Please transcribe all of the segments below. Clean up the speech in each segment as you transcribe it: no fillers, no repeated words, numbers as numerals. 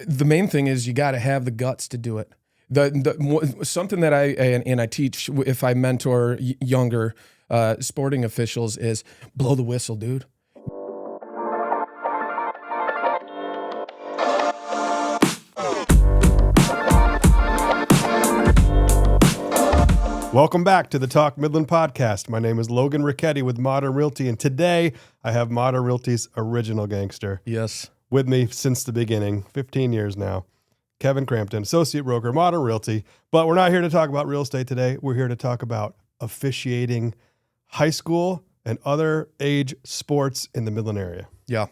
The main thing is you got to have the guts to do it. Something that I teach if I mentor younger sporting officials is blow the whistle, dude. Welcome back to the Talk Midland podcast. My name is Logan Ricchetti with Modern Realty, and today I have Modern Realty's original gangster. Yes. With me since the beginning, 15 years now, Kevin Crampton, associate broker, Modern Realty. But we're not here to talk about real estate today. We're here to talk about officiating high school and other age sports in the Midland area. Yeah.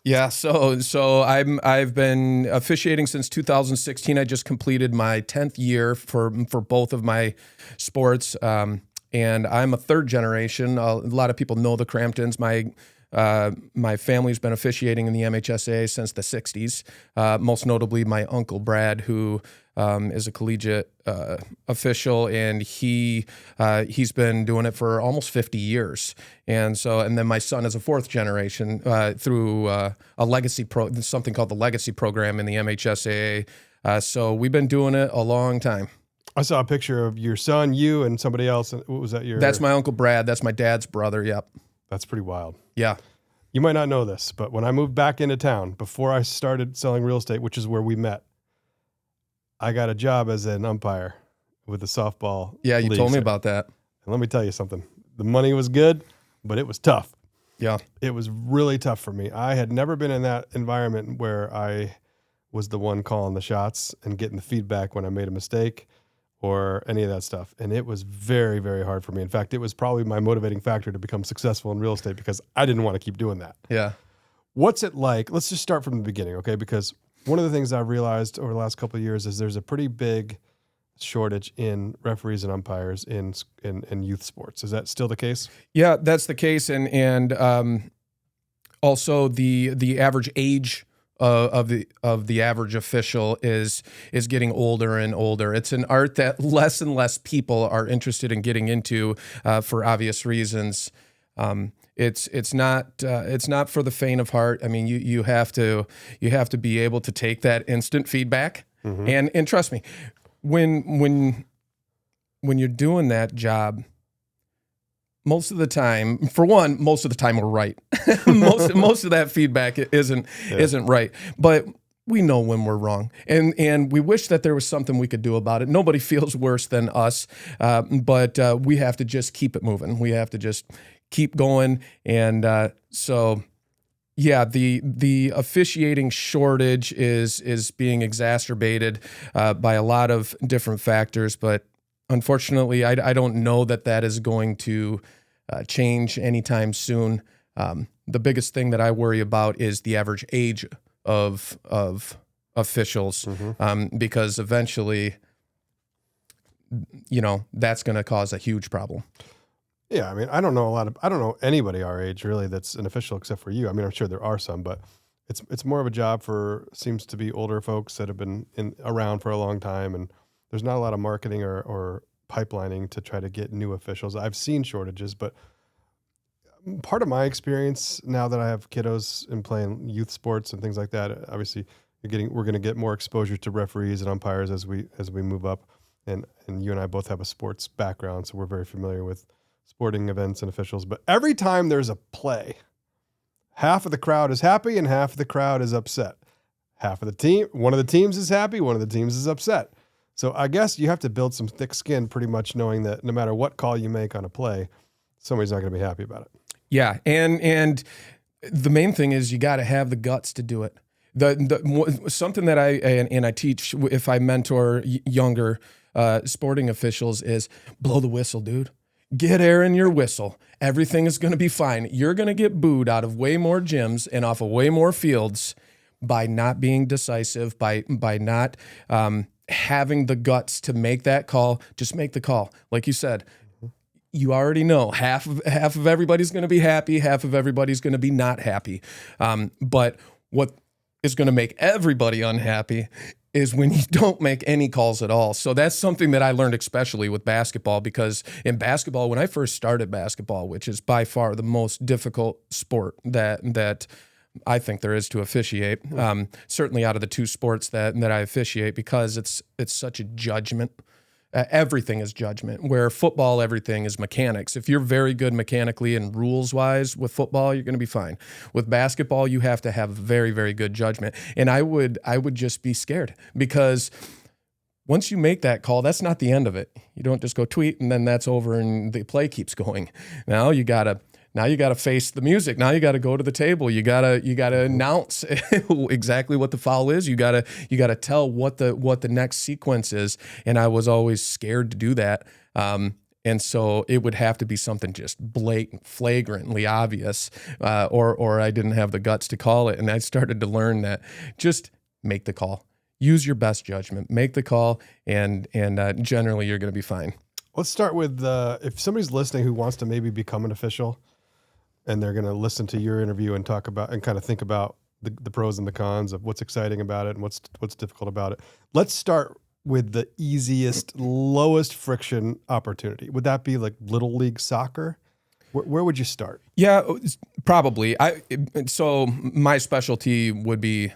Yeah, so I've been officiating since 2016. I just completed my 10th year for both of my sports, and I'm a third generation. A lot of people know the Cramptons. My family's been officiating in the MHSAA since the 60s, most notably my uncle Brad, who is a collegiate official, and he's been doing it for almost 50 years. And then my son is a fourth generation through a legacy something called the Legacy Program in the MHSAA. So we've been doing it a long time. I saw a picture of your son, you, and somebody else. What was that? That's my uncle Brad. That's my dad's brother. Yep. That's pretty wild. Yeah. You might not know this, but when I moved back into town, before I started selling real estate, which is where we met, I got a job as an umpire with the softball. Yeah, you told me about that. And let me tell you something. The money was good, but it was tough. Yeah. It was really tough for me. I had never been in that environment where I was the one calling the shots and getting the feedback when I made a mistake or any of that stuff. And it was very, very hard for me. In fact, it was probably my motivating factor to become successful in real estate because I didn't want to keep doing that. Yeah. What's it like? Let's just start from the beginning, okay? Because one of the things I've realized over the last couple of years is there's a pretty big shortage in referees and umpires in youth sports. Is that still the case? Yeah, that's the case. And also the average age of the average official is getting older and older. It's an art that less and less people are interested in getting into for obvious reasons. It's not for the faint of heart. I mean, you have to be able to take that instant feedback, and trust me, when you're doing that job, most of the time we're right. most of that feedback isn't right, but we know when we're wrong, and we wish that there was something we could do about it. Nobody feels worse than us, but we have to just keep it moving. We have to just keep going, and so yeah, the officiating shortage is being exacerbated by a lot of different factors, but unfortunately, I don't know that is going to change anytime soon. The biggest thing that I worry about is the average age of officials, because eventually, that's going to cause a huge problem. Yeah, I mean, I don't know anybody our age really that's an official except for you. I mean, I'm sure there are some, but it's more of a job seems to be older folks that have been around for a long time, and there's not a lot of marketing or pipelining to try to get new officials. I've seen shortages, but part of my experience now that I have kiddos and playing youth sports and things like that, obviously we're going to get more exposure to referees and umpires as we move up, and you and I both have a sports background, so we're very familiar with sporting events and officials. But every time there's a play, half of the crowd is happy and half of the crowd is upset. One of the teams is happy, one of the teams is upset. So I guess you have to build some thick skin pretty much knowing that no matter what call you make on a play, somebody's not going to be happy about it. Yeah, and the main thing is you got to have the guts to do it. Something that I teach if I mentor younger sporting officials is blow the whistle, dude. Get air in your whistle. Everything is going to be fine. You're going to get booed out of way more gyms and off of way more fields by not being decisive, by not having the guts to make that call. Just make the call. Like you said, you already know half of everybody's going to be happy, half of everybody's going to be not happy. But what is going to make everybody unhappy is when you don't make any calls at all. So that's something that I learned especially with basketball, because in basketball, when I first started basketball, which is by far the most difficult sport that I think there is to officiate. Certainly out of the two sports that I officiate, because it's such a judgment. Everything is judgment. Where football, everything is mechanics. If you're very good mechanically and rules wise with football, you're going to be fine. With basketball, you have to have very, very good judgment. And I would just be scared, because once you make that call, that's not the end of it. You don't just go tweet and then that's over and the play keeps going. Now you gotta face the music. Now you gotta go to the table. You gotta announce exactly what the foul is. You gotta tell what the next sequence is. And I was always scared to do that. And so it would have to be something just blatant, flagrantly obvious, or I didn't have the guts to call it. And I started to learn that just make the call. Use your best judgment, make the call, and generally you're going to be fine. Let's start with if somebody's listening who wants to maybe become an official, and they're going to listen to your interview and talk about and kind of think about the pros and the cons of what's exciting about it and what's difficult about it. Let's start with the easiest, lowest friction opportunity. Would that be like Little League soccer? Where would you start? Yeah, probably. So my specialty would be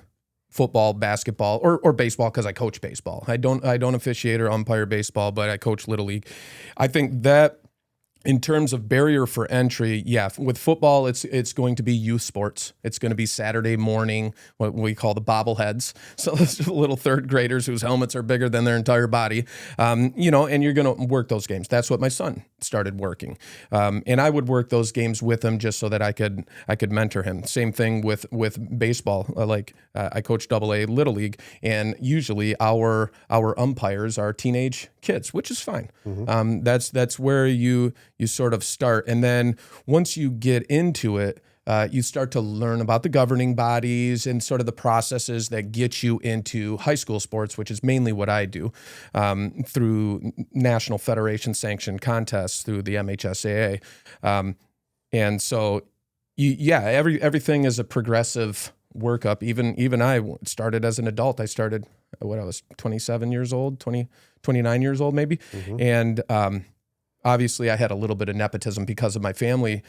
football, basketball, or baseball, because I coach baseball. I don't officiate or umpire baseball, but I coach Little League. I think that in terms of barrier for entry, yeah, with football, it's going to be youth sports. It's going to be Saturday morning, what we call the bobbleheads. So those little third graders whose helmets are bigger than their entire body, and you're going to work those games. That's what my son started working, and I would work those games with him just so that I could mentor him. Same thing with baseball. I coach AA Little League, and usually our umpires are teenage kids, which is fine. Mm-hmm. That's where you sort of start. And then once you get into it, you start to learn about the governing bodies and sort of the processes that get you into high school sports, which is mainly what I do, through National Federation sanctioned contests through the MHSAA. And so, everything is a progressive workup. Even I started as an adult. I started when I was 29 years old maybe. Mm-hmm. And obviously, I had a little bit of nepotism because of my family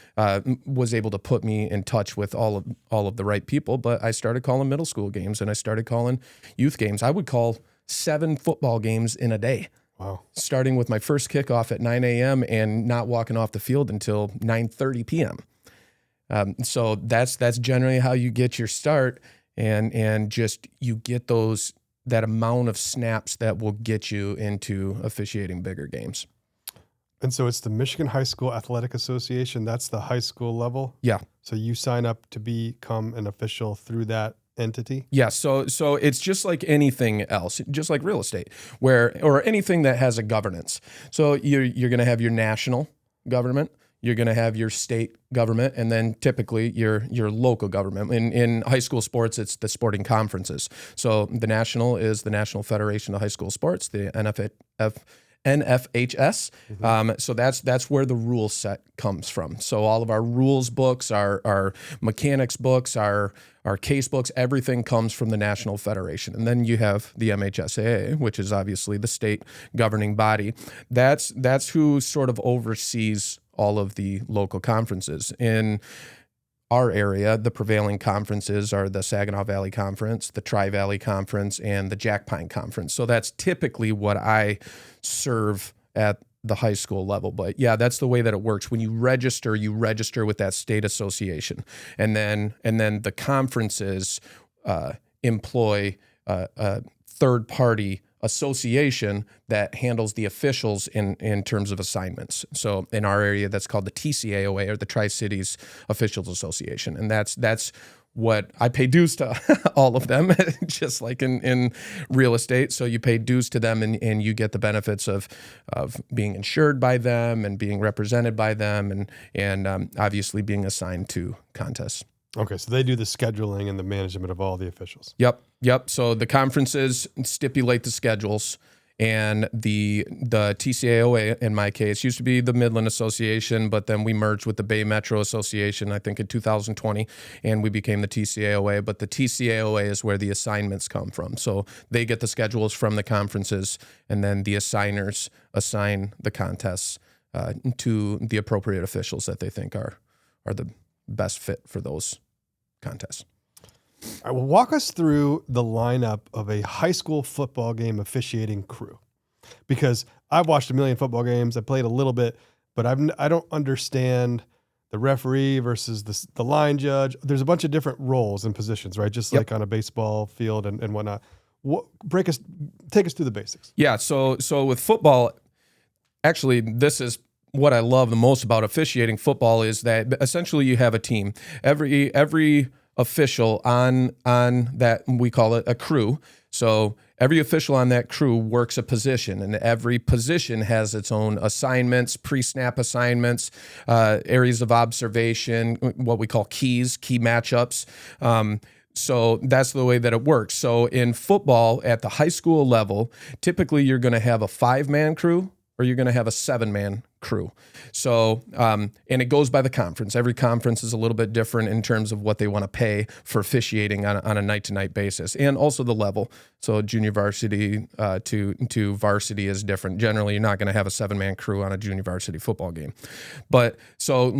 was able to put me in touch with all of the right people. But I started calling middle school games and I started calling youth games. I would call 7 football games in a day. Wow! Starting with my first kickoff at 9 a.m. and not walking off the field until 9:30 p.m. So that's generally how you get your start, and just you get that amount of snaps that will get you into officiating bigger games. And so it's the Michigan High School Athletic Association. That's the high school level? Yeah. So you sign up to become an official through that entity? Yeah. So it's just like anything else, just like real estate, or anything that has a governance. So you're going to have your national government, you're going to have your state government, and then typically your local government. In high school sports, it's the sporting conferences. So the national is the National Federation of High School Sports, the NFHS. Mm-hmm. So that's where the rule set comes from. So all of our rules books, our mechanics books, our case books, everything comes from the National Federation. And then you have the MHSAA, which is obviously the state governing body. That's who sort of oversees all of the local conferences. In our area, the prevailing conferences are the Saginaw Valley Conference, the Tri-Valley Conference, and the Jack Pine Conference. So that's typically what I serve at the high school level. But yeah, that's the way that it works. When you register with that state association. And then the conferences employ a third-party association that handles the officials in terms of assignments. So in our area, that's called the TCAOA, or the Tri-Cities Officials Association. And that's what I pay dues to all of them, just like in real estate. So you pay dues to them and you get the benefits of being insured by them and being represented by them and obviously being assigned to contests. Okay, so they do the scheduling and the management of all the officials. Yep. So the conferences stipulate the schedules, and the TCAOA, in my case, used to be the Midland Association, but then we merged with the Bay Metro Association, I think in 2020, and we became the TCAOA. But the TCAOA is where the assignments come from. So they get the schedules from the conferences, and then the assigners assign the contests to the appropriate officials that they think are the best fit for those contests. All right, well, walk us through the lineup of a high school football game officiating crew, because I've watched a million football games. I played a little bit, but I don't understand the referee versus the line judge. There's a bunch of different roles and positions, right? Just like on a baseball field and whatnot. Take us through the basics. Yeah. So with football, actually, this is what I love the most about officiating football is that essentially you have a team. Every official on that, we call it a crew. So every official on that crew works a position, and every position has its own assignments, pre-snap assignments, areas of observation, what we call key matchups. So that's the way that it works. So in football at the high school level, typically you're going to have a 5-man crew or you're going to have a 7-man crew. So, and it goes by the conference. Every conference is a little bit different in terms of what they want to pay for officiating on a night-to-night basis, and also the level. So junior varsity to varsity is different. Generally, you're not going to have a 7-man crew on a junior varsity football game. But so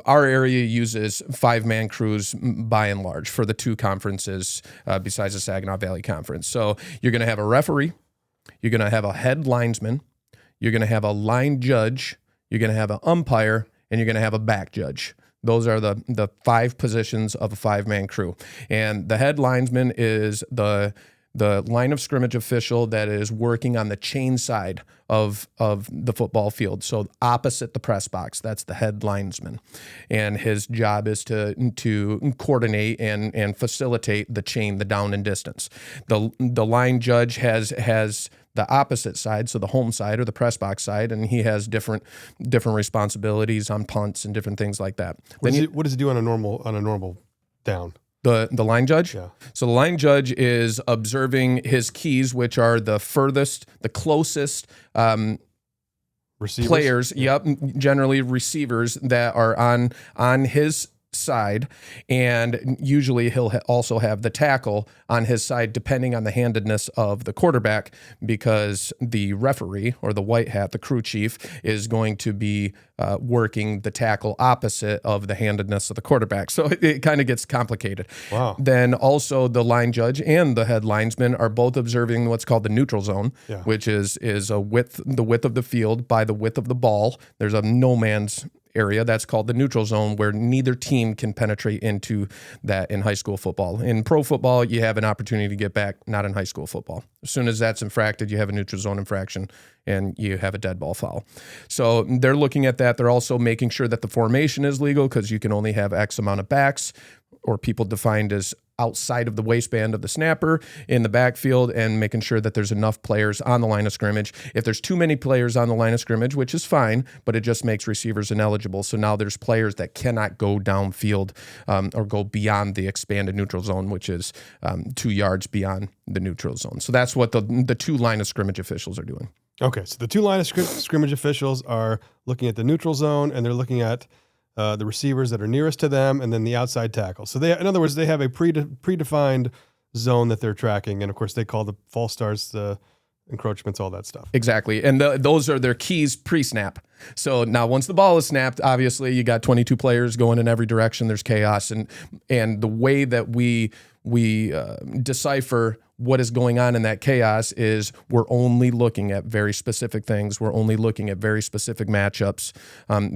our area uses 5-man crews by and large for the 2 conferences besides the Saginaw Valley Conference. So you're going to have a referee, you're going to have a head linesman, you're going to have a line judge, you're going to have an umpire, and you're going to have a back judge. Those are the 5 positions of a 5-man crew. And the head linesman is the line of scrimmage official that is working on the chain side of the football field. So opposite the press box, that's the head linesman. And his job is to coordinate and facilitate the chain, the down and distance. The line judge has the opposite side, so the home side or the press box side, and he has different responsibilities on punts and different things like that. What does he do on a normal down? The line judge? Yeah. So the line judge is observing his keys, which are the closest Receivers? players, generally receivers that are on his side, and usually he'll also have the tackle on his side depending on the handedness of the quarterback, because the referee or the white hat, the crew chief, is going to be working the tackle opposite of the handedness of the quarterback. So it kind of gets complicated. Wow. Then also the line judge and the head linesman are both observing what's called the neutral zone, which is the width of the field by the width of the ball. There's a no man's area that's called the neutral zone, where neither team can penetrate into that in high school football. In pro football, you have an opportunity to get back, not in high school football. As soon as that's infracted, you have a neutral zone infraction and you have a dead ball foul. So they're looking at that. They're also making sure that the formation is legal, because you can only have X amount of backs, or people defined as outside of the waistband of the snapper in the backfield, and making sure that there's enough players on the line of scrimmage. If there's too many players on the line of scrimmage, which is fine, but it just makes receivers ineligible. So now there's players that cannot go downfield or go beyond the expanded neutral zone, which is 2 yards beyond the neutral zone. So that's what the 2 line of scrimmage officials are doing. Okay, so the 2 line of scrimmage officials are looking at the neutral zone, and they're looking at the receivers that are nearest to them, and then the outside tackle. So in other words, they have a predefined zone that they're tracking, and of course they call the false starts, the encroachments, all that stuff. Exactly, and those are their keys pre-snap. So now once the ball is snapped, obviously you got 22 players going in every direction. There's chaos, and the way that we decipher what is going on in that chaos is we're only looking at very specific things. We're only looking at very specific matchups,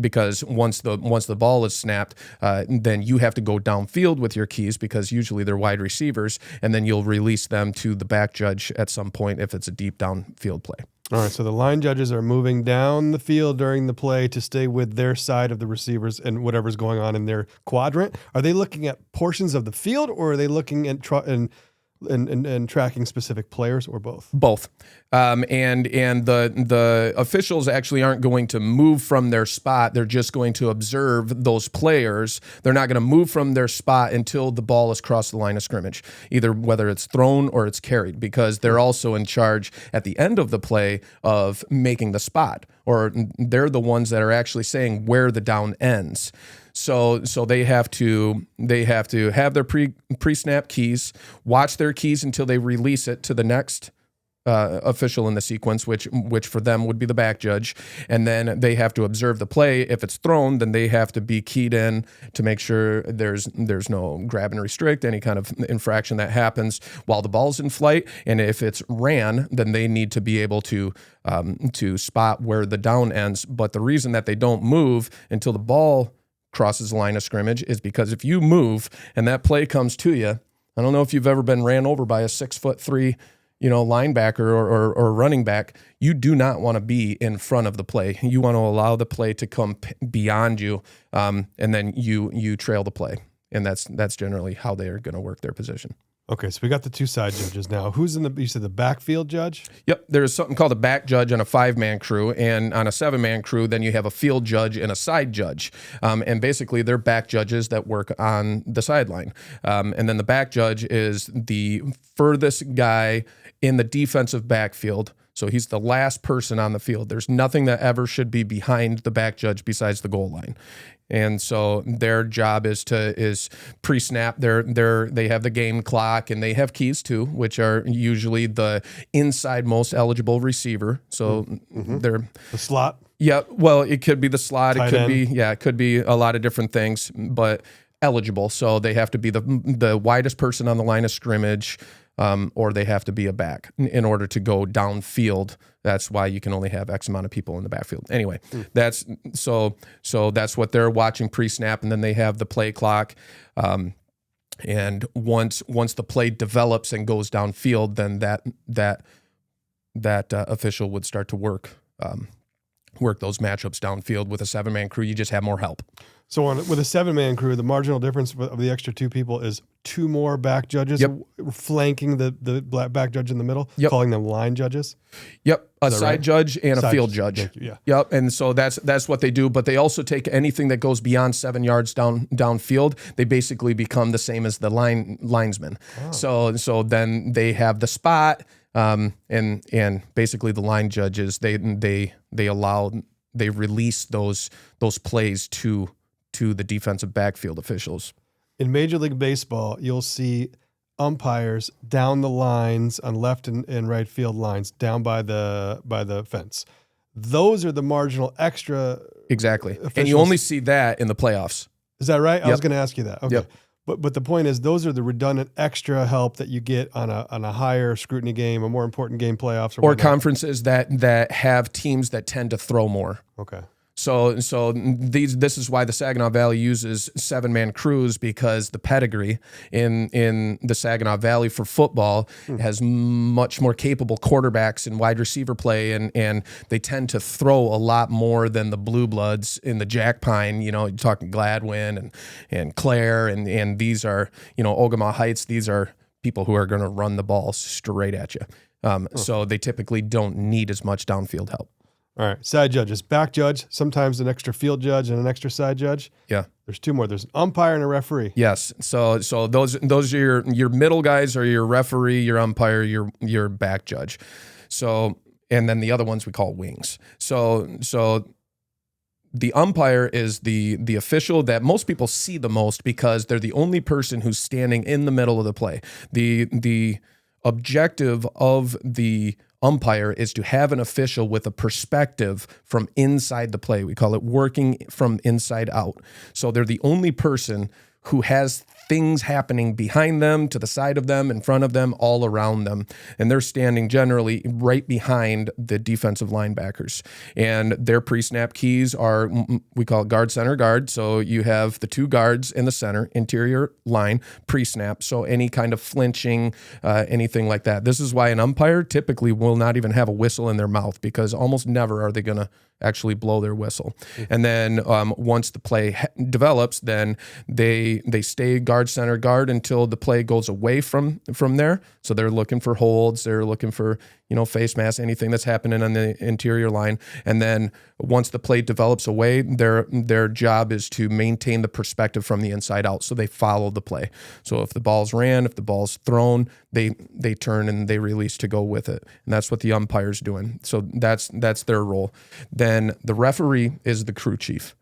because once the ball is snapped, then you have to go downfield with your keys, because usually they're wide receivers, and then you'll release them to the back judge at some point if it's a deep downfield play. All right, so the line judges are moving down the field during the play to stay with their side of the receivers and whatever's going on in their quadrant. Are they looking at portions of the field, or are they looking at and tracking specific players, or both? Both. And the officials actually aren't going to move from their spot. They're just going to observe those players. They're not going to move from their spot until the ball has crossed the line of scrimmage, either whether it's thrown or it's carried, because they're also in charge at the end of the play of making the spot, or they're the ones that are actually saying where the down ends. So they have to have their pre-snap keys, watch their keys until they release it to the next official in the sequence, which for them would be the back judge, and then they have to observe the play. If it's thrown, then they have to be keyed in to make sure there's no grab and restrict, any kind of infraction that happens while the ball's in flight. And if it's ran, then they need to be able to spot where the down ends. But the reason that they don't move until the ball crosses the line of scrimmage is because if you move and that play comes to you, I don't know if you've ever been ran over by a 6'3" linebacker or running back. You do not want to be in front of the play. You want to allow the play to come beyond you, and then you trail the play. And that's generally how they are going to work their position. Okay, so we got the two side judges now. Who's you said the backfield judge? Yep, there's something called a back judge on a 5-man crew, and on a 7-man crew, then you have a field judge and a side judge. And basically, they're back judges that work on the sideline. And then the back judge is the furthest guy in the defensive backfield. So he's the last person on the field. There's nothing that ever should be behind the back judge besides the goal line. And so their job is pre-snap. They have the game clock, and they have keys too, which are usually the inside most eligible receiver. So they're the slot. Yeah, well, it could be the slot. Tight end. It could be a lot of different things, but eligible. So they have to be the widest person on the line of scrimmage, or they have to be a back in order to go downfield. That's why you can only have X amount of people in the backfield. Anyway, that's what they're watching pre-snap, and then they have the play clock. And once the play develops and goes downfield, then that official would start to work those matchups downfield. With a 7-man crew, you just have more help. So with a 7-man crew, the marginal difference of the extra 2 people is 2 more back judges flanking the back judge in the middle, calling them line judges. Yep, a side judge and a field judge. Yeah. Yep, and so that's what they do. But they also take anything that goes beyond 7 yards downfield. They basically become the same as the linesman. Oh. So then they have the spot, and basically the line judges they release those plays to the defensive backfield officials. In Major League Baseball, you'll see umpires down the lines on left and right field lines, down by the fence. Those are the marginal extra. Exactly. Officials. And you only see that in the playoffs. Is that right? Yep. I was going to ask you that. Okay. Yep. But the point is, those are the redundant extra help that you get on a higher scrutiny game, a more important game, playoffs, or conferences that have teams that tend to throw more. Okay. So this is why the Saginaw Valley uses 7-man crews, because the pedigree in the Saginaw Valley for football has much more capable quarterbacks and wide receiver play, and they tend to throw a lot more than the Blue Bloods in the Jack Pine. You're talking Gladwin and Clare, and these are, Ogama Heights. These are people who are going to run the ball straight at you. So they typically don't need as much downfield help. All right, side judges, back judge, sometimes an extra field judge and an extra side judge. Yeah. There's 2 more. There's an umpire and a referee. Yes. So those are your middle guys, are your referee, your umpire, your back judge. So, and then the other ones we call wings. So the umpire is the official that most people see the most, because they're the only person who's standing in the middle of the play. The objective of the umpire is to have an official with a perspective from inside the play. We call it working from inside out. So they're the only person who has things happening behind them, to the side of them, in front of them, all around them. And they're standing generally right behind the defensive linebackers. And their pre-snap keys are, we call it guard, center, guard. So you have the 2 guards in the center, interior line, pre-snap. So any kind of flinching, anything like that. This is why an umpire typically will not even have a whistle in their mouth, because almost never are they going to actually blow their whistle. And then once the play develops, then they stay guard, center, guard until the play goes away from there. So they're looking for holds, they're looking for face mask, anything that's happening on the interior line. And then once the play develops away, their job is to maintain the perspective from the inside out. So they follow the play. So if the ball's ran, if the ball's thrown, they turn and they release to go with it. And that's what the umpire's doing. So that's their role. Then the referee is the crew chief.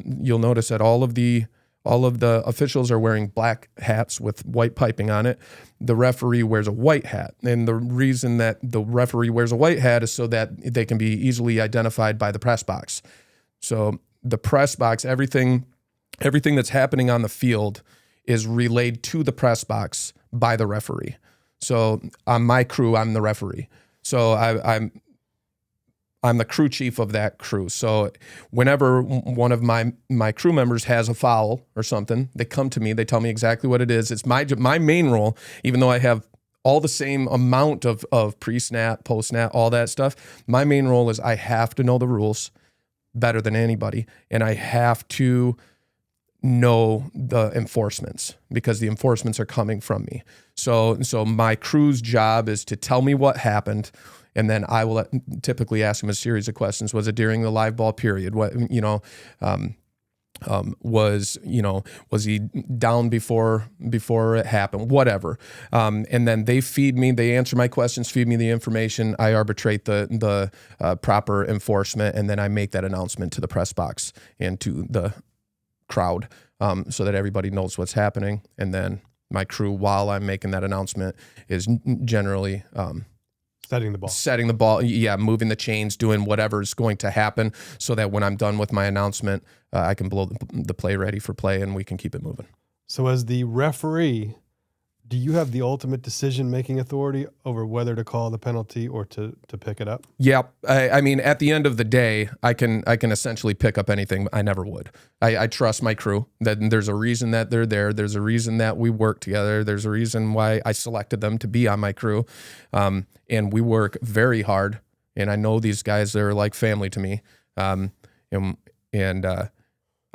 You'll notice that all of the All of the officials are wearing black hats with white piping on it. The referee wears a white hat. And the reason that the referee wears a white hat is so that they can be easily identified by the press box. So the press box, everything that's happening on the field is relayed to the press box by the referee. So on my crew, I'm the referee. So I'm the crew chief of that crew. So whenever one of my crew members has a foul or something, they come to me, they tell me exactly what it is. It's my main role, even though I have all the same amount of pre-snap, post-snap, all that stuff. My main role is I have to know the rules better than anybody, and I have to know the enforcements because the enforcements are coming from me. So my crew's job is to tell me what happened, and then I will typically ask him a series of questions. Was it during the live ball period? What, was he down before it happened? Whatever. And then they feed me, they answer my questions, feed me the information. I arbitrate the proper enforcement, and then I make that announcement to the press box and to the crowd so that everybody knows what's happening. And then my crew, while I'm making that announcement, is generally setting the ball, moving the chains, doing whatever is going to happen so that when I'm done with my announcement, I can blow the play ready for play and we can keep it moving. So as the referee, do you have the ultimate decision-making authority over whether to call the penalty or to pick it up? Yeah. I mean, at the end of the day, I can essentially pick up anything. I never would. I trust my crew, that there's a reason that they're there. There's a reason that we work together. There's a reason why I selected them to be on my crew. And we work very hard. And I know these guys, they're like family to me.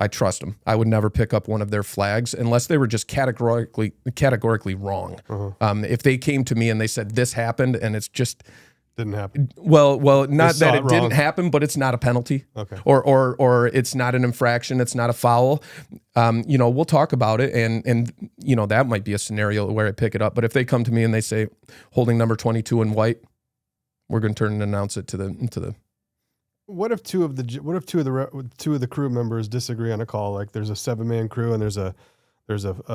I trust them. I would never pick up one of their flags unless they were just categorically wrong. Uh-huh. If they came to me and they said this happened and it's just didn't happen. Well, not that it didn't happen, but it's not a penalty. Okay. Or it's not an infraction. It's not a foul. We'll talk about it, and that might be a scenario where I pick it up. But if they come to me and they say holding number 22 in white, we're going to turn and announce it to the. What if two of the crew members disagree on a call? Like there's a 7-man crew and there's a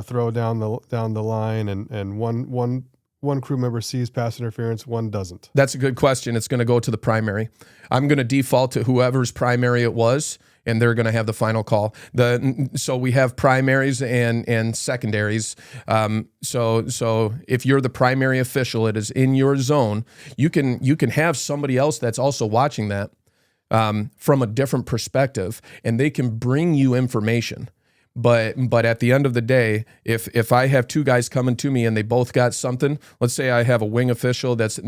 throw down the line and one crew member sees pass interference, one doesn't. That's a good question. It's going to go to the primary. I'm going to default to whoever's primary it was, and they're going to have the final call. So we have primaries and secondaries. So if you're the primary official, it is in your zone. You can have somebody else that's also watching that from a different perspective, and they can bring you information. But at the end of the day, if I have two guys coming to me and they both got something, let's say I have a wing official that's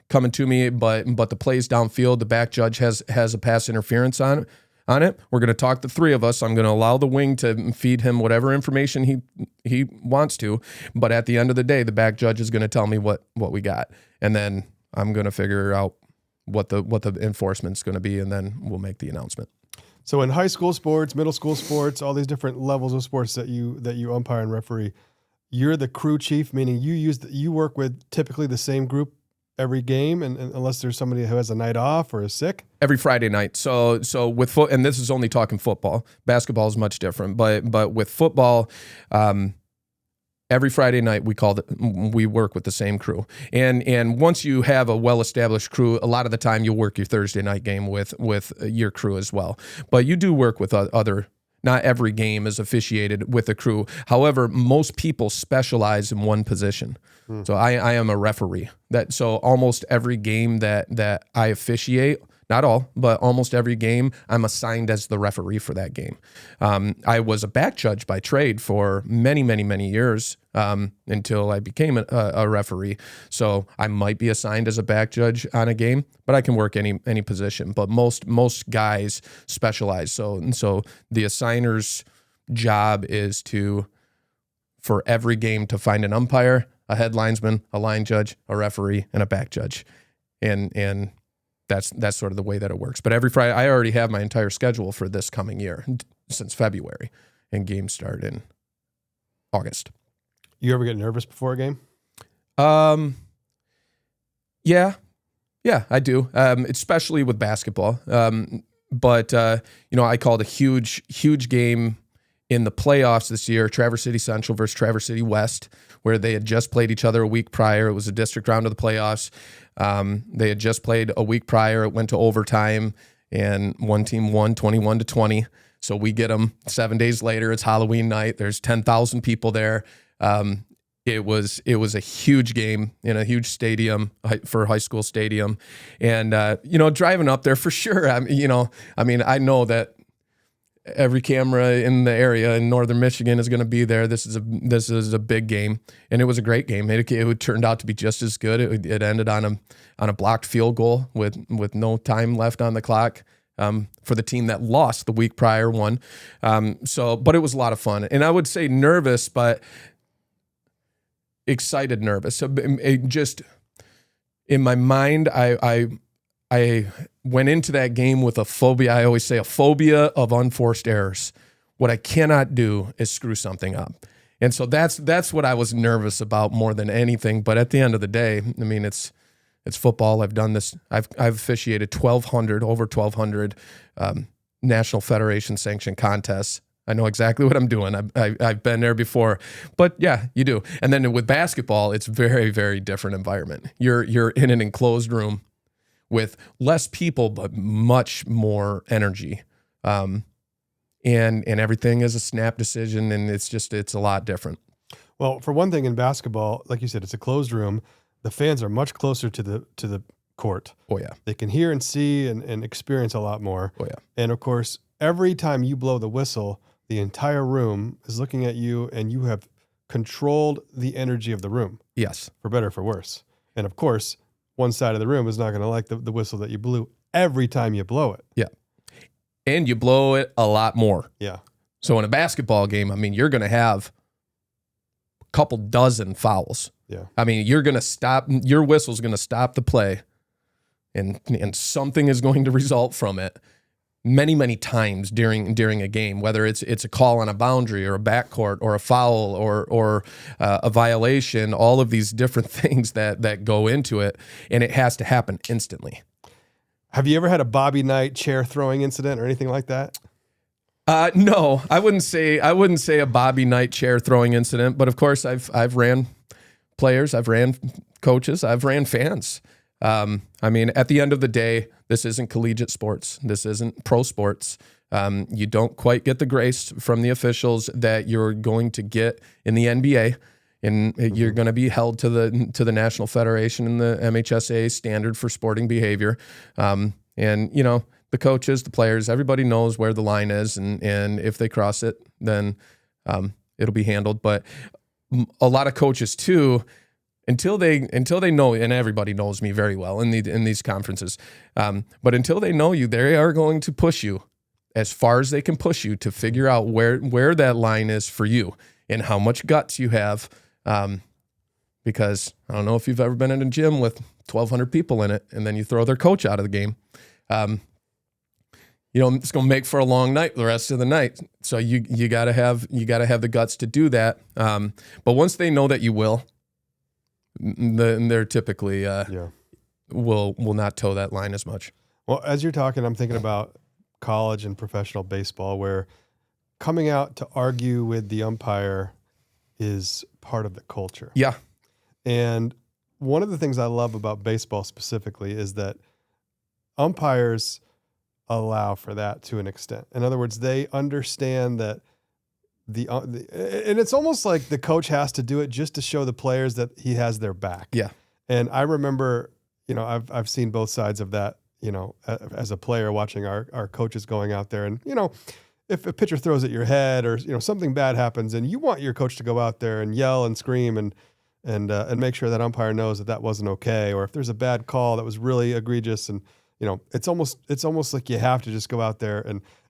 coming to me, but the play's downfield, the back judge has a pass interference on it. We're going to talk, the three of us. I'm going to allow the wing to feed him whatever information he wants to. But at the end of the day, the back judge is going to tell me what we got, and then I'm going to figure out what the enforcement's going to be, and then we'll make the announcement. So in high school sports, middle school sports, all these different levels of sports that you umpire and referee, you're the crew chief, meaning you work with typically the same group every game, and unless there's somebody who has a night off or is sick? Every Friday night. So with and this is only talking football. Basketball is much different, but with football, every Friday night we work with the same crew. And once you have a well-established crew, a lot of the time you'll work your Thursday night game with your crew as well. But you do work with other. Not every game is officiated with a crew. However, most people specialize in one position. So I am a referee. So almost every game that I officiate, not all, but almost every game, I'm assigned as the referee for that game. I was a back judge by trade for many, many, many years until I became a referee. So I might be assigned as a back judge on a game, but I can work any position. But most guys specialize. So the assigner's job is for every game to find an umpire, a head linesman, a line judge, a referee, and a back judge. And that's sort of the way that it works. But every Friday, I already have my entire schedule for this coming year since February, and games start in August. You ever get nervous before a game? Yeah, I do. Especially with basketball. But I called a huge game in the playoffs this year, Traverse City Central versus Traverse City West, where they had just played each other a week prior. It was a district round of the playoffs. They had just played a week prior. It went to overtime, and one team won 21-20. So we get them 7 days later. It's Halloween night. There's 10,000 people there. It was a huge game in a huge stadium for a high school stadium, and driving up there for sure. I know that every camera in the area in northern Michigan is going to be there. This is a big game, and it was a great game. It turned out to be just as good. It ended on a blocked field goal with no time left on the clock. For the team that lost the week prior won. But it was a lot of fun, and I would say nervous, but excited, nervous. So just in my mind, I went into that game with a phobia. I always say a phobia of unforced errors. What I cannot do is screw something up. And so that's what I was nervous about more than anything. But at the end of the day, I mean, it's football. I've done this. I've officiated over 1,200 National Federation sanctioned contests. I know exactly what I'm doing. I've been there before, but yeah, you do. And then with basketball, it's very, very different environment. You're in an enclosed room with less people, but much more energy. And everything is a snap decision, and it's a lot different. Well, for one thing, in basketball, like you said, it's a closed room. The fans are much closer to the court. Oh yeah. They can hear and see and experience a lot more. Oh yeah. And of course, every time you blow the whistle, the entire room is looking at you, and you have controlled the energy of the room. Yes. For better or for worse. And of course, one side of the room is not going to like the whistle that you blew every time you blow it. Yeah. And you blow it a lot more. Yeah. So in a basketball game, I mean, you're going to have a couple dozen fouls. Yeah. I mean, you're going to stop, your whistle's going to stop the play, and something is going to result from it many, many times during a game, whether it's a call on a boundary or a backcourt or a foul or a violation, all of these different things that go into it, and it has to happen instantly. Have you ever had a Bobby Knight chair throwing incident or anything like that? No, I wouldn't say a Bobby Knight chair throwing incident, but of course I've ran players, I've ran coaches, I've ran fans. I mean, at the end of the day, this isn't collegiate sports. This isn't pro sports. You don't quite get the grace from the officials that you're going to get in the NBA, and you're going to be held to the National Federation and the MHSA standard for sporting behavior. And the coaches, the players, everybody knows where the line is, and if they cross it, then it'll be handled. But a lot of coaches too, until they know, and everybody knows me very well in these conferences, but until they know you, they are going to push you as far as they can push you to figure out where that line is for you and how much guts you have. Because I don't know if you've ever been in a gym with 1,200 people in it, and then you throw their coach out of the game. It's going to make for a long night the rest of the night. So you gotta have the guts to do that. But once they know that you will, they're typically will not toe that line as much. Well, as you're talking, I'm thinking about college and professional baseball, where coming out to argue with the umpire is part of the culture. Yeah. And one of the things I love about baseball specifically is that umpires allow for that to an extent. In other words, they understand that and it's almost like the coach has to do it just to show the players that he has their back. Yeah. And I remember, I've seen both sides of that, as a player watching our coaches going out there, and, if a pitcher throws at your head or, something bad happens, and you want your coach to go out there and yell and scream and make sure that umpire knows that wasn't okay. Or if there's a bad call that was really egregious, and, it's almost like you have to just go out there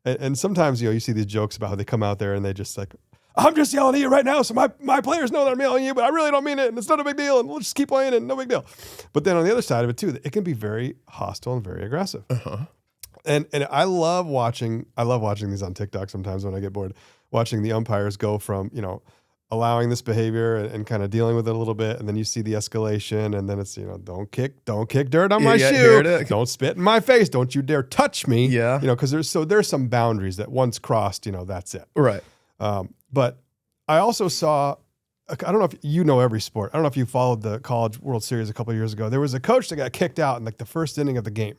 and sometimes, you see these jokes about how they come out there and they just like, I'm just yelling at you right now, so my players know that I'm yelling at you, but I really don't mean it, and it's not a big deal, and we'll just keep playing it, no big deal. But then on the other side of it too, it can be very hostile and very aggressive. Uh-huh. And I love watching these on TikTok sometimes when I get bored, watching the umpires go from, allowing this behavior and kind of dealing with it a little bit, and then you see the escalation, and then it's, don't kick dirt on my shoe, don't spit in my face, don't you dare touch me, because there's some boundaries that once crossed, that's it. Right. But I also saw, I don't know if you know every sport. I don't know if you followed the College World Series a couple of years ago. There was a coach that got kicked out in like the first inning of the game.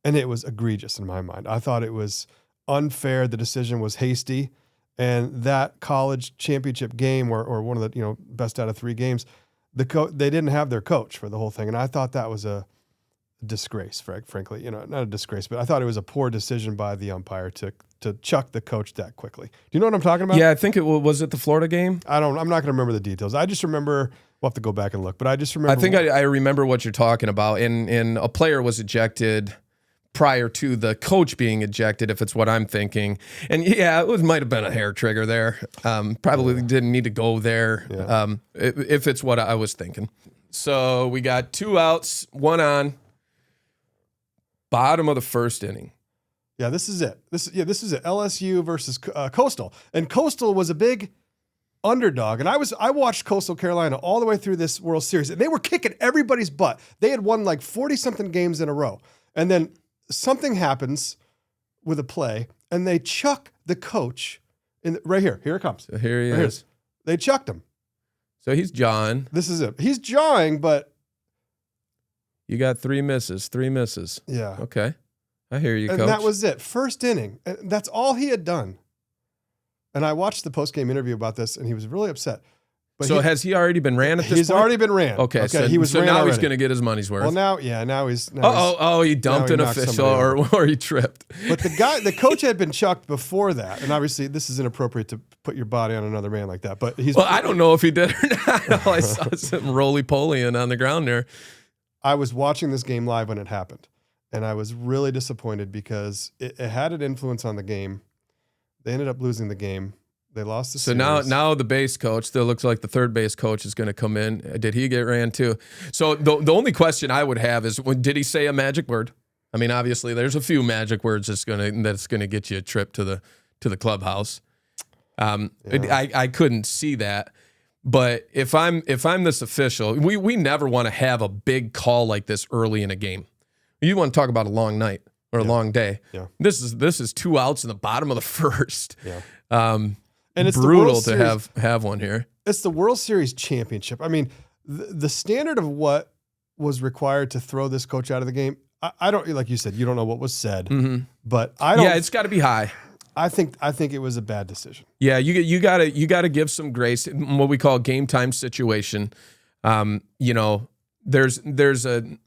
And it was egregious in my mind. I thought it was unfair. The decision was hasty. And that college championship game or one of the best out of 3 games, they didn't have their coach for the whole thing. And I thought that was a disgrace, frankly. Not a disgrace, but I thought it was a poor decision by the umpire to chuck the coach that quickly. Do you know what I'm talking about? Yeah, I think was it the Florida game? I'm not going to remember the details. I just remember, we'll have to go back and look, but I just remember. I think I remember what you're talking about. And a player was ejected prior to the coach being ejected, if it's what I'm thinking. And yeah, it might have been a hair trigger there. Probably didn't need to go there if it's what I was thinking. So we got 2 outs, 1 on, bottom of the first inning. Yeah, this is it. This is it. LSU versus Coastal. And Coastal was a big underdog. And I watched Coastal Carolina all the way through this World Series. And they were kicking everybody's butt. They had won like 40-something games in a row. And then something happens with a play, and they chuck the coach right here. Here it comes. So here he right is. Here. They chucked him. So he's jawing. This is it. He's jawing, but you got 3 misses. 3 misses. Yeah. Okay. I hear you, and Coach. that was it. First inning. And that's all he had done. And I watched the post-game interview about this, and he was really upset. But so has he already been ran at this point? He's already been ran. Okay, so he was ran now already. he's going to get his money's worth. Well, now he's. He dumped an official or he tripped. But the coach had been chucked before that, and obviously this is inappropriate to put your body on another man like that. But he's. Well, I don't know if he did or not. I saw some roly-polying on the ground there. I was watching this game live when it happened, and I was really disappointed because it had an influence on the game. They ended up losing the game. They lost the series. So now the base coach, still looks like the third base coach is going to come in. Did he get ran too? So the only question I would have is, did he say a magic word? I mean, obviously there's a few magic words that's gonna get you a trip to the clubhouse. I couldn't see that, but if I'm this official, we never want to have a big call like this early in a game. You want to talk about a long night or a long day. Yeah. This is 2 outs in the bottom of the first. Yeah. And it's brutal to have one here. It's the World Series championship. I mean, the standard of what was required to throw this coach out of the game, I don't, like you said, you don't know what was said, but I don't. Yeah, it's got to be high. I think it was a bad decision. Yeah, you gotta give some grace. What we call game time situation. There's a.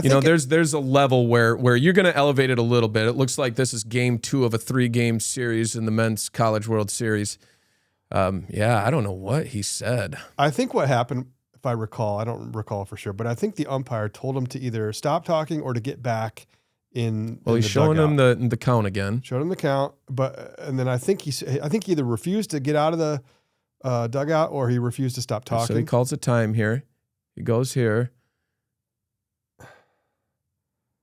There's a level where you're going to elevate it a little bit. It looks like this is game 2 of a 3-game series in the Men's College World Series. I don't know what he said. I think what happened, if I recall, I don't recall for sure, but I think the umpire told him to either stop talking or to get back in. Well, he's showing him the count again. Showed him the count, and then I think he either refused to get out of the dugout or he refused to stop talking. So he calls a time here. He goes here.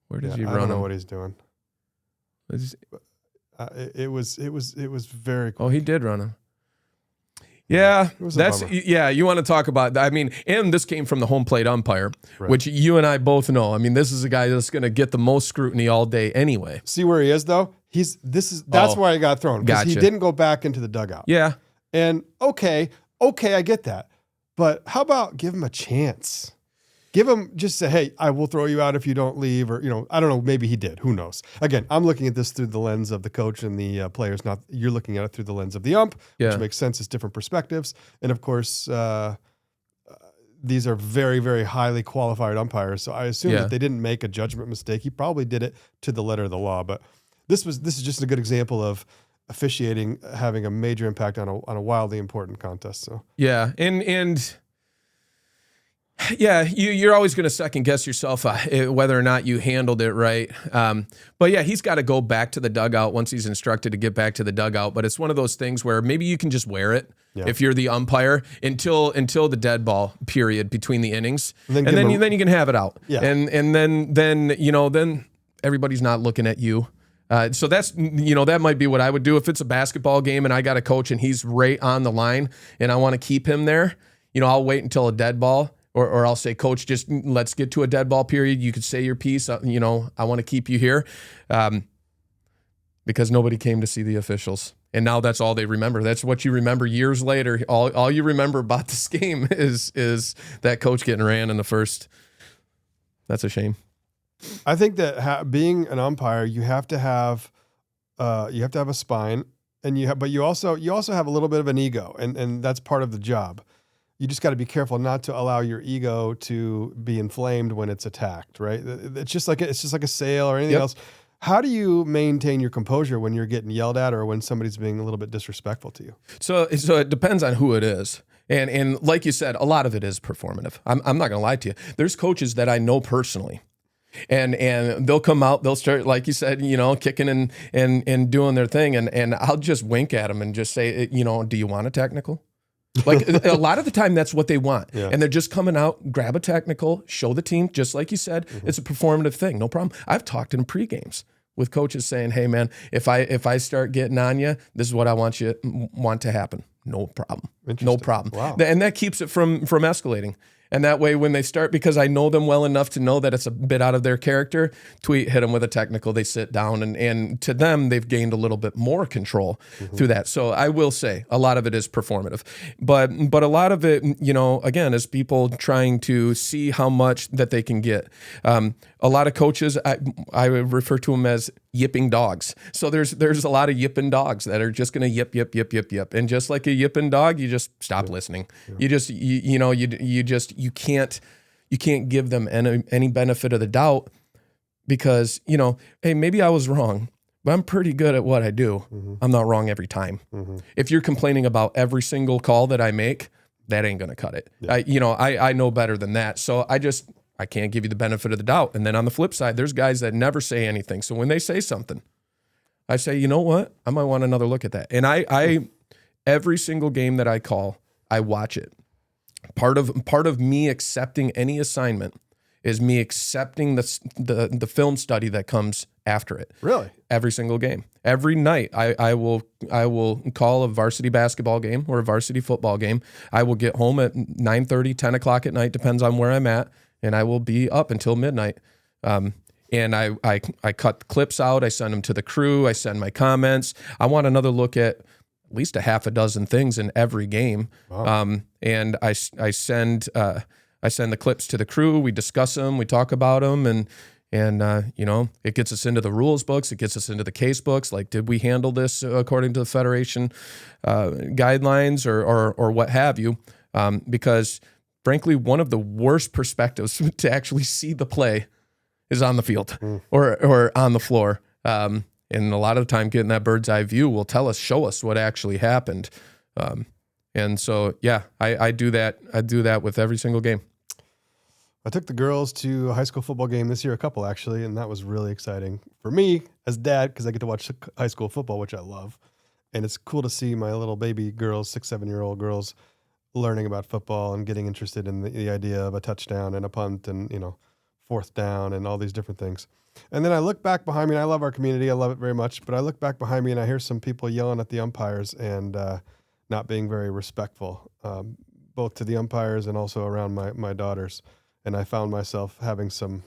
Where did he run? I don't know him? what he's doing. It was very cool. Oh, he did run him. Yeah, you want to talk about that. I mean, and this came from the home plate umpire, right, which you and I both know. I mean, this is a guy that's going to get the most scrutiny all day anyway. See where he is though? That's why he got thrown, because he didn't go back into the dugout. Yeah. And okay, I get that. But how about give him a chance? Give him, just say, hey, I will throw you out if you don't leave, or, I don't know, maybe he did. Who knows? Again, I'm looking at this through the lens of the coach and the players, you're looking at it through the lens of the ump, which makes sense. It's different perspectives. And of course, these are very, very highly qualified umpires. So I assume that they didn't make a judgment mistake. He probably did it to the letter of the law. But this is just a good example of officiating having a major impact on a wildly important contest. So yeah, and yeah, you're always going to second guess yourself whether or not you handled it right. But yeah, he's got to go back to the dugout once he's instructed to get back to the dugout. But it's one of those things where maybe you can just wear it if you're the umpire until the dead ball period between the innings, and then you can have it out. Yeah. And then everybody's not looking at you. So that's, that might be what I would do if it's a basketball game and I got a coach and he's right on the line and I want to keep him there. I'll wait until a dead ball. Or I'll say, Coach, just let's get to a dead ball period. You could say your piece. I want to keep you here because nobody came to see the officials. And now that's all they remember. That's what you remember years later. All you remember about this game is that coach getting ran in the first. That's a shame. I think that being an umpire, you have to have a spine, and but you also have a little bit of an ego, and that's part of the job. You just got to be careful not to allow your ego to be inflamed when it's attacked, right? It's just like a sale or anything else. How do you maintain your composure when you're getting yelled at or when somebody's being a little bit disrespectful to you? So it depends on who it is. And like you said, a lot of it is performative. I'm not going to lie to you. There's coaches that I know personally. And they'll come out, they'll start, like you said, kicking and doing their thing. And I'll just wink at them and just say, do you want a technical? Like a lot of the time, that's what they want. Yeah. And they're just coming out, grab a technical, show the team, just like you said, it's a performative thing. No problem. I've talked in pre-games with coaches saying, hey, man, if I start getting on you, this is what I want to happen. No problem. No problem. Wow. And that keeps it from escalating. And that way, when they start, because I know them well enough to know that it's a bit out of their character, hit them with a technical, they sit down, and to them, they've gained a little bit more control through that. So I will say a lot of it is performative. But a lot of it, again, is people trying to see how much that they can get. A lot of coaches, I refer to them as yipping dogs. So there's a lot of yipping dogs that are just going to yip, yip, yip, yip, yip. And just like a yipping dog, you just stop listening. Yeah. You can't give them any benefit of the doubt because, hey, maybe I was wrong, but I'm pretty good at what I do. Mm-hmm. I'm not wrong every time. Mm-hmm. If you're complaining about every single call that I make, that ain't going to cut it. Yeah. I know better than that. So I can't give you the benefit of the doubt. And then on the flip side, there's guys that never say anything. So when they say something, I say, you know what? I might want another look at that. And I every single game that I call, I watch it. Part of me accepting any assignment is me accepting the film study that comes after it. Really? Every single game. Every night I will call a varsity basketball game or a varsity football game. I will get home at 9:30, 10 o'clock at night, depends on where I'm at, and I will be up until midnight. And I cut clips out, I send them to the crew, I send my comments. I want another look at least a half a dozen things in every game. Wow. And I send the clips to the crew. We discuss them. We talk about them. And it gets us into the rules books. It gets us into the case books. Like, did we handle this according to the Federation guidelines or what have you? Because frankly, one of the worst perspectives to actually see the play is on the field or on the floor. And a lot of the time, getting that bird's eye view will show us what actually happened. And so, yeah, I do that. I do that with every single game. I took the girls to a high school football game this year, a couple actually, and that was really exciting for me as dad because I get to watch high school football, which I love. And it's cool to see my little baby girls, 6-7-year-old girls, learning about football and getting interested in the idea of a touchdown and a punt and, fourth down and all these different things. And then I look back behind me, and I love our community. I love it very much. But I look back behind me, and I hear some people yelling at the umpires and not being very respectful, both to the umpires and also around my daughters. And I found myself having some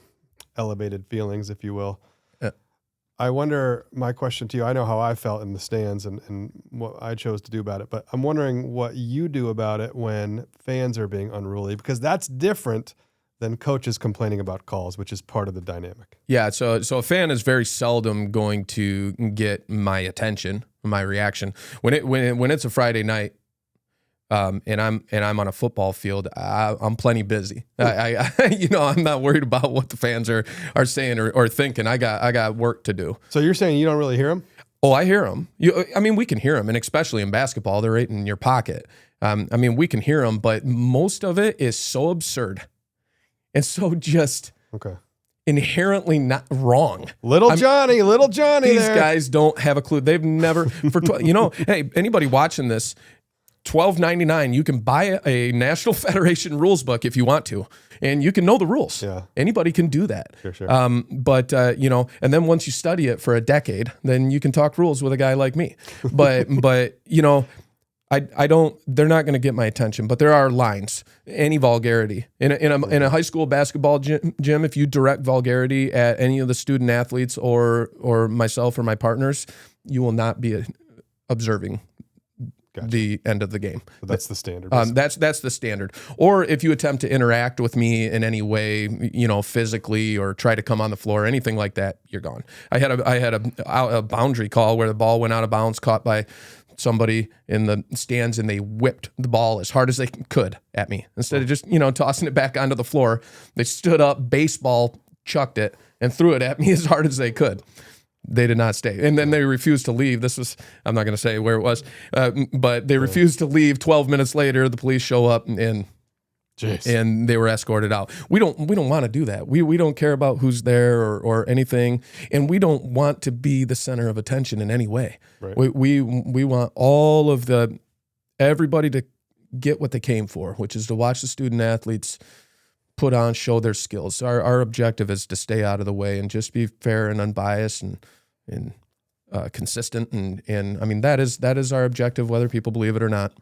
elevated feelings, if you will. Yeah. I wonder, my question to you, I know how I felt in the stands and what I chose to do about it, but I'm wondering what you do about it when fans are being unruly, because that's different than coaches complaining about calls, which is part of the dynamic. Yeah, so a fan is very seldom going to get my attention, my reaction. When it's a Friday night, and I'm on a football field, I'm plenty busy. I'm not worried about what the fans are saying or thinking. I got work to do. So you're saying you don't really hear them? Oh, I hear them. We can hear them, and especially in basketball, they're right in your pocket. We can hear them, but most of it is so absurd. And so just inherently not wrong. Little Johnny. These guys don't have a clue. They've never, hey, anybody watching this, $12.99, you can buy a National Federation rules book if you want to, and you can know the rules. Yeah. Anybody can do that. Sure. And then once you study it for a decade, then you can talk rules with a guy like me. But they're not going to get my attention, but there are lines, any vulgarity. In a high school basketball gym, if you direct vulgarity at any of the student athletes or myself or my partners, you will not be observing Gotcha. the end of the game. So that's the standard. That's the standard. Or if you attempt to interact with me in any way, physically, or try to come on the floor, or anything like that, you're gone. I had a boundary call where the ball went out of bounds, caught by somebody in the stands, and they whipped the ball as hard as they could at me. Instead of just, tossing it back onto the floor, they stood up, baseball chucked it, and threw it at me as hard as they could. They did not stay. And then they refused to leave. I'm not going to say where it was, but they refused to leave. 12 minutes later, the police show up and they were escorted out. We don't want to do that. We don't care about who's there or anything. And we don't want to be the center of attention in any way. Right. We want everybody to get what they came for, which is to watch the student athletes put on, show their skills. Our objective is to stay out of the way and just be fair and unbiased and consistent. And I mean, that is our objective, whether people believe it or not.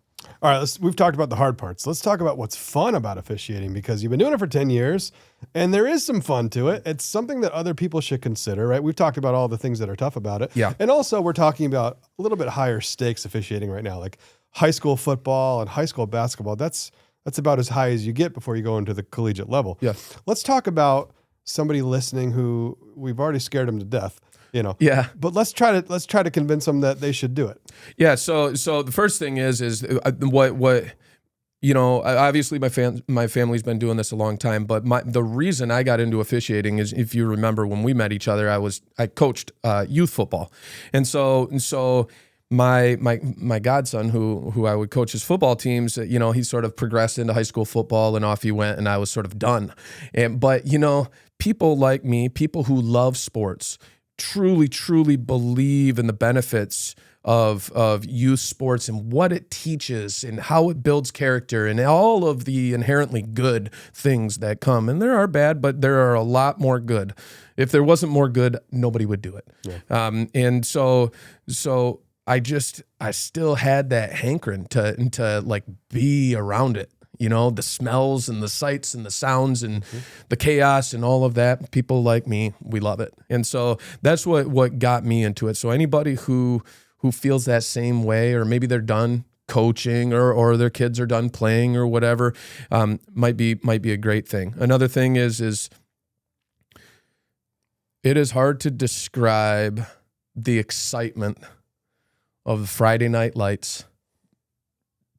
All right, we've talked about the hard parts. Let's talk about what's fun about officiating, because you've been doing it for 10 years and there is some fun to it. It's something that other people should consider, right? We've talked about all the things that are tough about it. Yeah. And also we're talking about a little bit higher stakes officiating right now, like high school football and high school basketball. That's about as high as you get before you go into the collegiate level. Yeah. Let's talk about somebody listening who we've already scared them to death. Yeah. But let's try to convince them that they should do it. Yeah. So the first thing is what obviously my family's been doing this a long time, but the reason I got into officiating is, if you remember when we met each other, I coached youth football, and so my godson who I would coach his football teams, he sort of progressed into high school football and off he went, and I was sort of done. But people like me, people who love sports, truly believe in the benefits of youth sports and what it teaches and how it builds character and all of the inherently good things that come. And there are bad, but there are a lot more good. If there wasn't more good, nobody would do it. Yeah. And so I still had that hankering to like be around it. The smells and the sights and the sounds and the chaos and all of that. People like me, we love it. And so that's what got me into it. So anybody who feels that same way, or maybe they're done coaching or their kids are done playing or whatever, might be a great thing. Another thing is it is hard to describe the excitement of the Friday night lights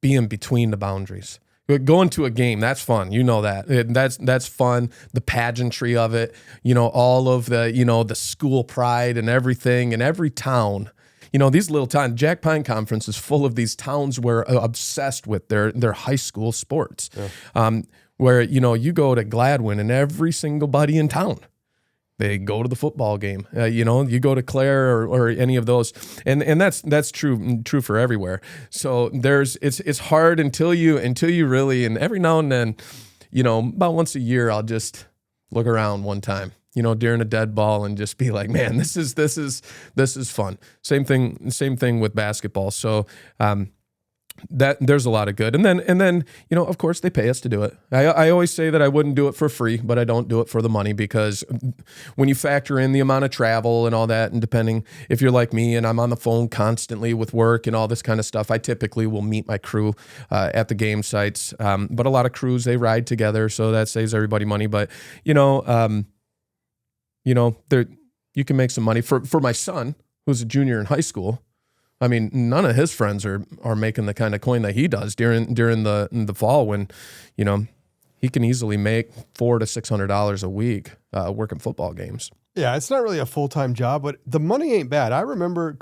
being between the boundaries. Going to a game, that's fun. That's fun. The pageantry of it, all of the, the school pride and everything, and every town, these little towns. Jack Pine Conference is full of these towns where obsessed with their high school sports. Yeah. Where, you go to Gladwin and every single buddy in town, they go to the football game. You go to Clare or any of those, and that's true for everywhere. So it's hard until you really, and every now and then, about once a year, I'll just look around one time, during a dead ball, and just be like, man, this is fun. Same thing with basketball. So that there's a lot of good. And then of course they pay us to do it. I always say that I wouldn't do it for free, but I don't do it for the money, because when you factor in the amount of travel and all that, and depending if you're like me and I'm on the phone constantly with work and all this kind of stuff, I typically will meet my crew at the game sites. But a lot of crews, they ride together, so that saves everybody money. But you can make some money. For my son, who's a junior in high school, I mean, none of his friends are making the kind of coin that he does during the fall, when, he can easily make $400 to $600 a week working football games. Yeah, it's not really a full-time job, but the money ain't bad. I remember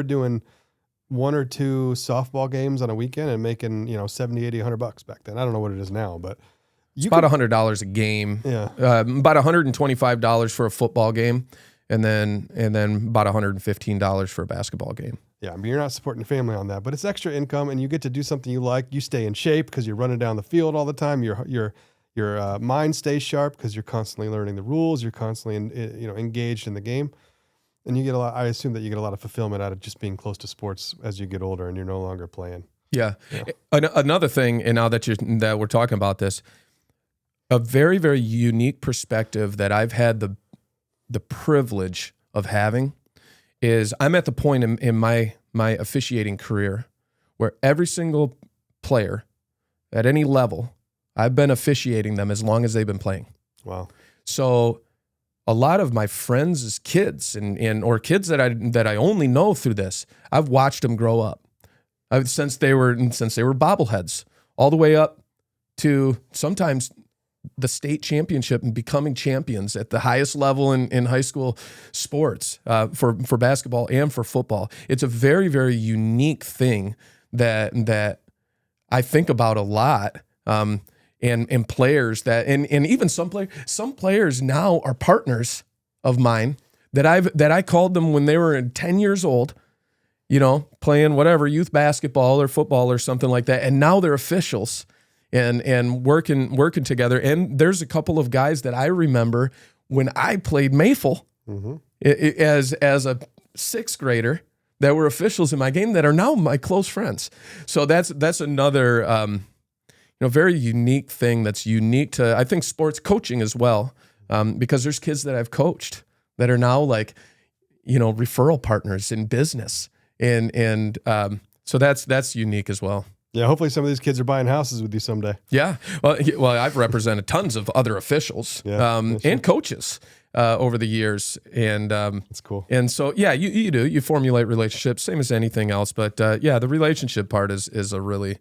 doing 1 or 2 softball games on a weekend and making, $70, $80, $100 back then. I don't know what it is now, but it's about $100 a game. Yeah. About $125 for a football game, and then about $115 for a basketball game. Yeah, I mean, you're not supporting your family on that, but it's extra income, and you get to do something you like. You stay in shape because you're running down the field all the time. Your mind stays sharp because you're constantly learning the rules. You're constantly engaged in the game, and you get a lot. I assume that you get a lot of fulfillment out of just being close to sports as you get older and you're no longer playing. Yeah. Another thing, and now that we're talking about this, a very, very unique perspective that I've had the privilege of having is I'm at the point in my my officiating career where every single player at any level, I've been officiating them as long as they've been playing. Wow. So a lot of my friends' kids or kids that I only know through this, I've watched them grow up. Since they were bobbleheads, all the way up to sometimes the state championship and becoming champions at the highest level in high school sports for basketball and for football. It's a very, very unique thing that I think about a lot. And players and even some players now are partners of mine that I called them when they were 10 years old, playing whatever youth basketball or football or something like that, and now they're officials and working together. And there's a couple of guys that I remember when I played Mayfield as a sixth grader that were officials in my game that are now my close friends. So that's another very unique thing that's unique to, I think, sports coaching as well, because there's kids that I've coached that are now like, referral partners in business. And so that's unique as well. Yeah, hopefully some of these kids are buying houses with you someday. Yeah. Well, I've represented tons of other officials and coaches over the years. And that's cool. And so, yeah, you do. You formulate relationships, same as anything else. But, the relationship part is a really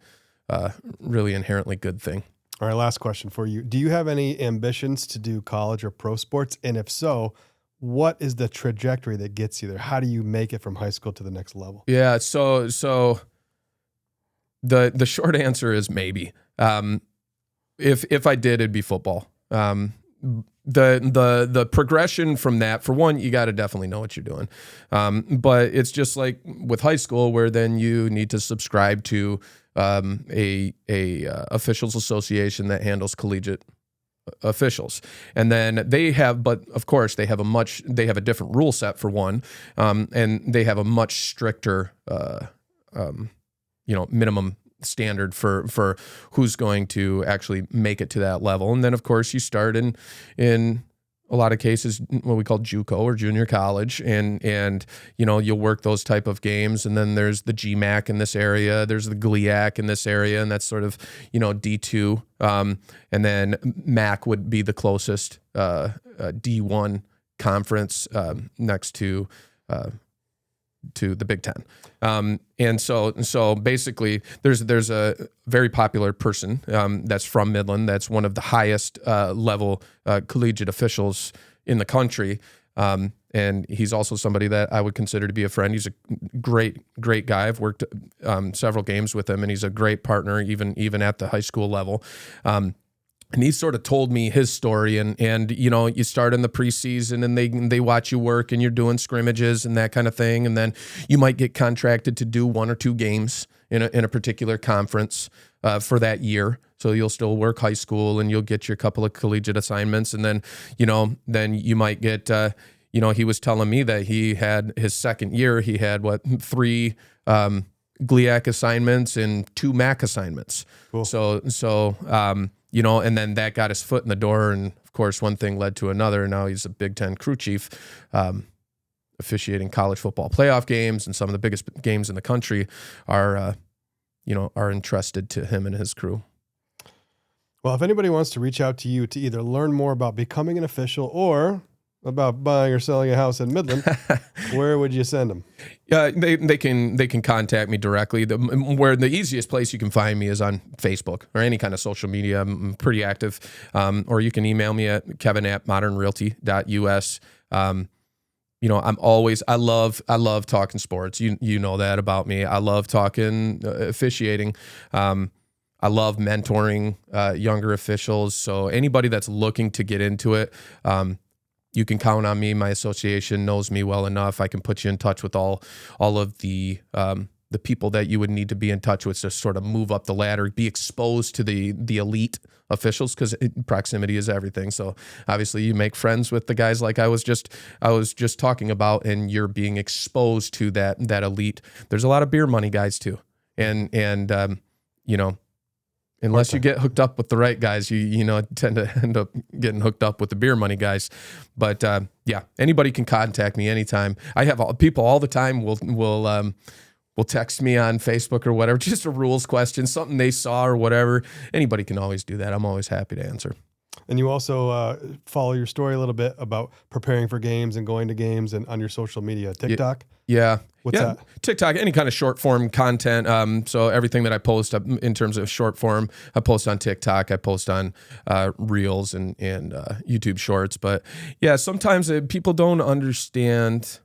inherently good thing. All right, last question for you. Do you have any ambitions to do college or pro sports? And if so, what is the trajectory that gets you there? How do you make it from high school to the next level? Yeah, so the short answer is maybe. If I did, it'd be football. The progression from that, for one, you got to definitely know what you're doing. But it's just like with high school, where then you need to subscribe to a officials association that handles collegiate officials, and then they have a different rule set for one, and they have a much stricter minimum standard for who's going to actually make it to that level. And then of course you start in a lot of cases what we call JUCO or junior college, and you'll work those type of games. And then there's the GMAC in this area, there's the GLIAC in this area, and that's sort of D2, and then MAC would be the closest D1 conference next to the Big Ten. And so basically there's a very popular person that's from Midland, that's one of the highest level collegiate officials in the country. And he's also somebody that I would consider to be a friend. He's a great guy. I've worked several games with him, and he's a great partner even at the high school level. And he sort of told me his story, and you start in the preseason and they watch you work and you're doing scrimmages and that kind of thing, and then you might get contracted to do one or two games in a particular conference for that year. So you'll still work high school and you'll get your couple of collegiate assignments, and then you might get he was telling me that he had his second year, he had 3 GLIAC assignments and 2 MAC assignments. Cool. So and then that got his foot in the door, and of course one thing led to another, and now he's a Big Ten crew chief, officiating college football playoff games, and some of the biggest games in the country are entrusted to him and his crew. Well, if anybody wants to reach out to you to either learn more about becoming an official or about buying or selling a house in Midland, where would you send them? They can contact me directly. Where the easiest place you can find me is on Facebook or any kind of social media. I'm pretty active. Or you can email me at kevin@modernrealty.us. I love talking sports. You know that about me. I love talking officiating. I love mentoring younger officials. So anybody that's looking to get into it, you can count on me. My association knows me well enough. I can put you in touch with all of the people that you would need to be in touch with to sort of move up the ladder, be exposed to the elite officials, because proximity is everything. So obviously you make friends with the guys like I was just talking about, and you're being exposed to that elite. There's a lot of beer money guys too, and unless you get hooked up with the right guys, you tend to end up getting hooked up with the beer money guys. But anybody can contact me anytime. I have people all the time will will text me on Facebook or whatever, just a rules question, something they saw or whatever. Anybody can always do that. I'm always happy to answer. And you also follow your story a little bit about preparing for games and going to games and on your social media, TikTok. Yeah. What's that? TikTok, any kind of short form content. So everything that I post in terms of short form, I post on TikTok. I post on Reels and YouTube Shorts. But yeah, sometimes people don't understand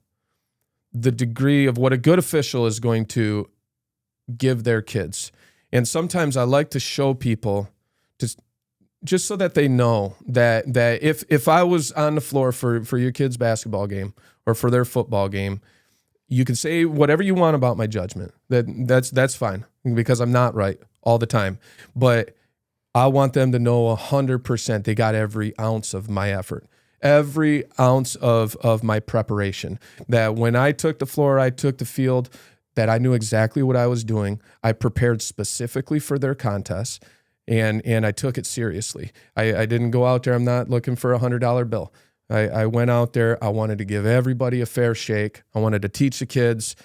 the degree of what a good official is going to give their kids. And sometimes I like to show people just so that they know that if I was on the floor for your kid's basketball game or for their football game, you can say whatever you want about my judgment. That's fine, because I'm not right all the time. But I want them to know 100% they got every ounce of my effort, every ounce of my preparation. That when I took the floor, I took the field, that I knew exactly what I was doing. I prepared specifically for their contests. And I took it seriously. I didn't go out there. I'm not looking for $100 bill. I went out there. I wanted to give everybody a fair shake. I wanted to teach the kids.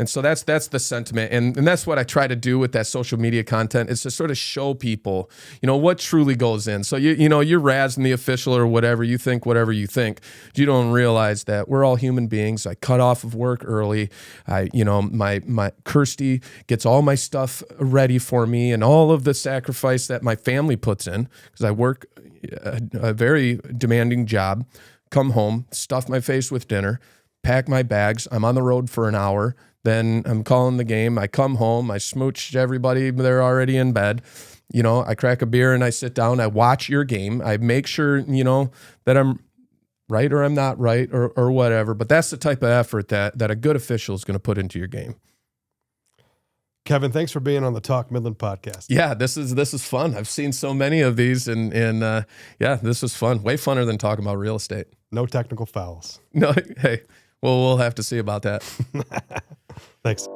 And so that's the sentiment. And that's what I try to do with that social media content, is to sort of show people, what truly goes in. So, you're razzing the official or whatever, you think whatever you think. You don't realize that we're all human beings. I cut off of work early. My Kirsty gets all my stuff ready for me, and all of the sacrifice that my family puts in, because I work a very demanding job, come home, stuff my face with dinner, pack my bags. I'm on the road for an hour. Then I'm calling the game. I come home. I smooch everybody. They're already in bed. I crack a beer and I sit down. I watch your game. I make sure, that I'm right or I'm not right or whatever. But that's the type of effort that a good official is going to put into your game. Kevin, thanks for being on the Talk Midland podcast. Yeah, this is fun. I've seen so many of these, and this was fun. Way funner than talking about real estate. No technical fouls. No, hey, well, we'll have to see about that. Thanks.